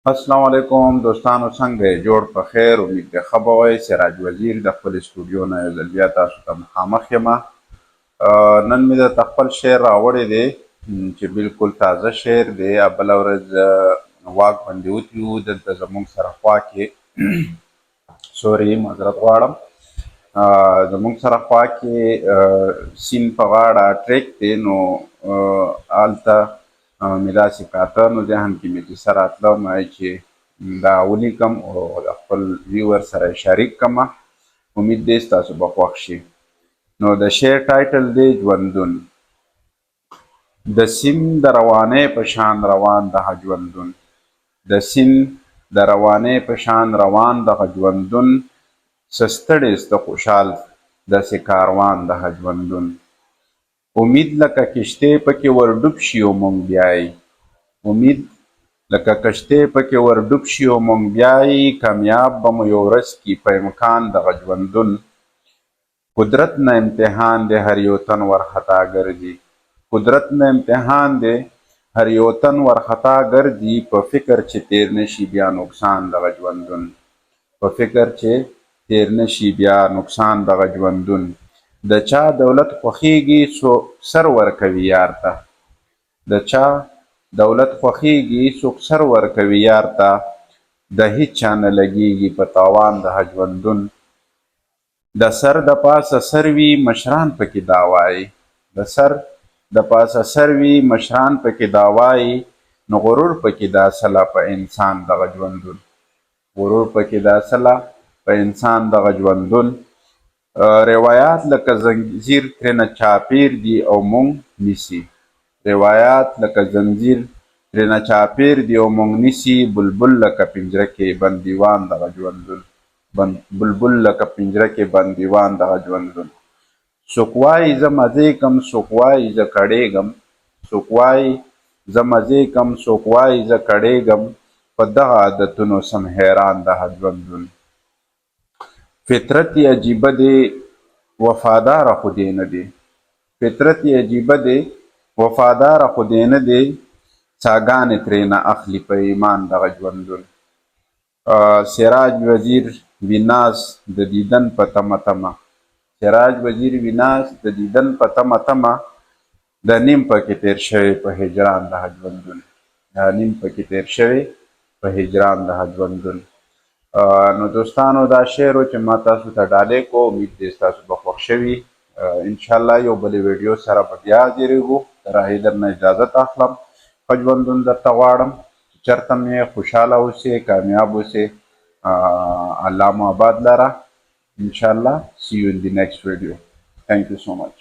السلام علیکم دوستانو، څنګه یې؟ جوړ په خیر. امید دی ښه به وئ. سراج وزیر د خپل اسټوډیو نه یو ځل بیا تاسو ته مخامخ یم. نن مې درته خپل شعر راوړی دی چې بالکل تازه شعر دی. بله ورځ واک باندې وتلي وو، دلته زموږ سره خوا کې سوري معذرت غواړم، زموږ سره خوا کې سیند په غاړه ټریک دی. نو هلته مې داسې کاته، نو ذهن کې مې کیسه راتله چې دا ولیکم او د خپل ویور سره یې شریک کړمه. امید دی ستاسو به خوښ شي. نو د شعر ټایټل دی ژوندون. د سیند د روانۍ په شان روان دغه ژوندون، د سیند د روانۍ په شان روان دغه ژوندون، څه ستړی څه خوشحال داسې کاروان دغه ژوندون. امید لکه کشتۍ پکې ورډوب شي او موږ بیایي، امید لکه کشتۍ پکې ورډوب شي او موږ بیایي، کامیاب به مو یو ورځ کي په امکان دغه ژوندون. قدرت نه امتحان دی هر یو تن ورخطا ګرځي، قدرت نه امتحان دی هر یو تن ورخطا ګرځي، په فکر چې تیر نشي بیا نقصان دغه ژوندون، په فکر چې تیر نشي بیا نقصان دغه ژوندون. د چا دولت خوښیږي څوک سر ورکوي یار ته، د چا دولت خوښیږي څوک سر ورکوي یار ته، د هیچ چا نه لګیږي په تاوان دغه ژوندون. د سر د پاسه سر وي مشران پکې دا وایي، د سر د پاسه سر وي مشران پکې دا وایي، نو غرور پکې دا اصله په انسان دغه ژوندون، غرور پکې دا اصله په انسان دغه ژوندون. روایات لکه زنځیر ترېنه چاپېر دي او موږ نیسي، روایات لکه زنځیر ترېنه چاپېر دي او موږ نیسي، بلبل لکه پنجره کې بندیوان دغه ژوندون، بلبل لکه پنجره کې بندیوان دغه ژوندون. څوک وایي زه مزې کم، څوک وایي زه کړېږم، څوک وایي زه مزې کم، څوک وایي زه کړېږم، په دغه عادتونو سم حیران دغه ژوندون. فطرت یې عجیبه دی وفاداره خو دې نه دی، فطرت یې عجیبه دی وفاداره خو دې نه دی، څاګانې ترېنه اخلي په ایمان دغه ژوندون. سراج وزیر ویناس د دیدن په تمه تمه، سراج وزیر ویناس د دیدن په تمه تمه، د نیم پکې تیر شوی په هجران دغه ژوندون، د نیم پکې تیر شوی په هجران دغه ژوندون. نو دوستانو دا شعر و چې ما تاسو ته ډالۍ کو، امید دی ستاسو به خوښ شوي. انشاءالله یو بلې ویډیو سره به بیا حاضرېږو. تر هغې درنه اجازت اخلم. ښه ژوندون درته غواړم، چې چېرته مې خوشحاله اوسې، کامیاب اوسې، الله مو آباد لره. انشاءالله see you in the next video. Thank you so much.